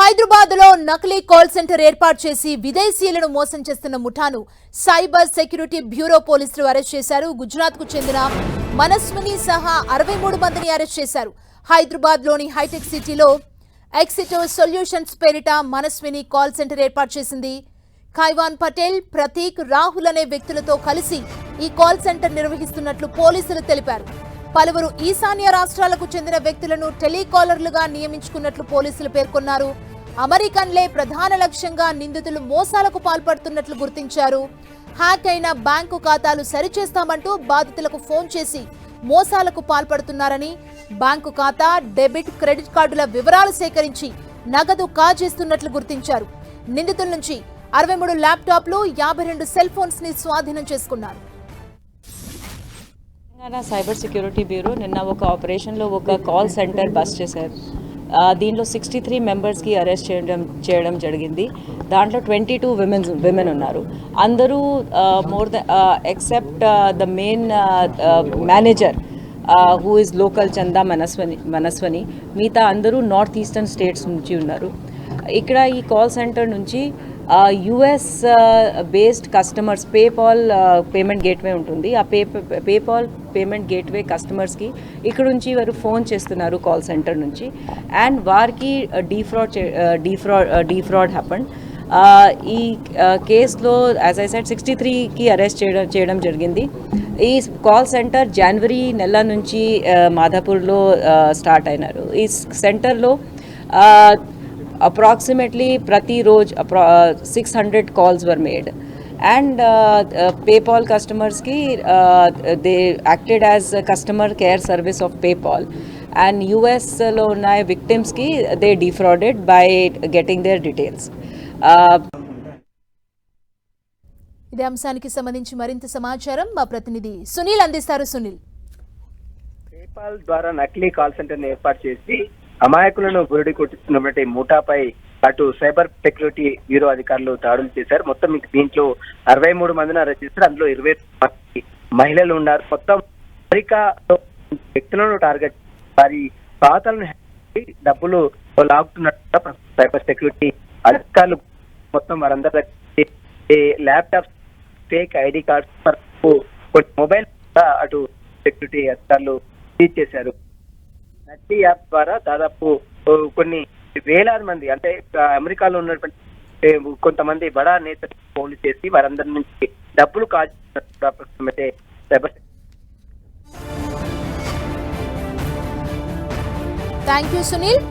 హైదరాబాద్ లో నకిలీ call centre ఏర్పాటు చేసి విదేశీయులను మోసం చేస్తున్న ముఠాను సైబర్ సెక్యూరిటీ బ్యూరో పోలీసులు అరెస్ట్ చేశారు. గుజరాత్ కు చెందిన మనస్విని సహా 63 మందిని అరెస్ట్ చేశారు. హైదరాబాద్ లోని హైటెక్ సిటీలో ఎక్సిటో సొల్యూషన్స్ పేరిట మనస్విని కాల్ సెంటర్ ఏర్పాటు చేసింది. ఖైవాన్ పటేల్, ప్రతీక్, రాహుల్ అనే వ్యక్తులతో కలిసి ఈ కాల్ సెంటర్ నిర్వహిస్తున్నట్లు పోలీసులు తెలిపారు. పలువురు ఈశాన్య రాష్ట్రాలకు చెందిన వ్యక్తులను టెలికాలర్లుగా నియమించుకున్నట్లు పోలీసులు పేర్కొన్నారు. అమెరికన్లే ప్రధాన లక్ష్యంగా నిందితులు మోసాలకు పాల్పడుతున్నట్లు గుర్తించారు. హ్యాక్ అయిన బ్యాంకు ఖాతాలు సరిచేస్తామంటూ బాధితులకు ఫోన్ చేసి మోసాలకు పాల్పడుతున్నారని, బ్యాంకు ఖాతా, డెబిట్, క్రెడిట్ కార్డుల వివరాలు సేకరించి నగదు కాజేస్తున్నట్లు గుర్తించారు. నిందితుల నుంచి 63 ల్యాప్టాప్లు, 52 సెల్ ఫోన్స్ ని స్వాధీనం చేసుకున్నారు. సైబర్ సెక్యూరిటీ బ్యూరో నిన్న ఒక ఆపరేషన్లో ఒక కాల్ సెంటర్ బస్ట్ చేశారు. దీనిలో 63 మెంబర్స్కి అరెస్ట్ చేయడం జరిగింది. దాంట్లో 22 విమెన్ ఉన్నారు. అందరూ more than except the main manager who is local చందా మనస్వని, మిగతా అందరూ నార్త్ ఈస్టర్న్ స్టేట్స్ నుంచి ఉన్నారు. ఇక్కడ ఈ కాల్ సెంటర్ నుంచి US based customers PayPal payment gateway ఉంటుంది. ఆ పేపాల్ పేమెంట్ గేట్వే కస్టమర్స్కి ఇక్కడ నుంచి వారు ఫోన్ చేస్తున్నారు కాల్ సెంటర్ నుంచి, అండ్ వారికి డీఫ్రాడ్ హ్యాపెండ్. ఈ కేసులో యాజ్ ఐ సెడ్ 63కి అరెస్ట్ చేయడం జరిగింది. ఈ కాల్ సెంటర్ జనవరి నెల నుంచి మాధాపూర్లో స్టార్ట్ అయినారు. ఈ సెంటర్లో approximately prati roj 600 calls were made, and PayPal customers ki they acted as customer care service of PayPal, and US lo unna victims ki they defrauded by getting their details. ఇదే అంశానికి సంబంధించి మరింత సమాచారం మా ప్రతినిధి సునీల్ అందిస్తారు. సునీల్, పేపాల్ ద్వారా నకిలీ కాల్ సెంటర్ ని ఏర్పాటు చేసి అమాయకులను బురిడి కొట్టిస్తున్నటువంటి ముఠాపై అటు సైబర్ సెక్యూరిటీ బ్యూరో అధికారులు దాడులు చేశారు. మొత్తం దీంట్లో 63 మందిని అరెస్ట్ చేశారు. అందులో 20 మంది మహిళలు ఉన్నారు. మొత్తం అమెరికా వ్యక్తులను టార్గెట్ వారి ఖాతాలను డబ్బులు లాగుతున్నట్టు సైబర్ సెక్యూరిటీ అధికారులు మొత్తం వారందరూ ల్యాప్టాప్స్, ఫేక్ ఐడి కార్డ్స్, కొన్ని మొబైల్ అటు సెక్యూరిటీ అధికారులు సీజ్ చేశారు. నట్టి యాప్ ద్వారా దాదాపు కొన్ని వేలాది మంది, అంటే అమెరికాలో ఉన్నటువంటి కొంతమంది బడా నేతలు ఫోన్లు చేసి వారందరి నుంచి డబ్బులు కాల్చుతున్నట్టు సైబర్. Thank you Sunil.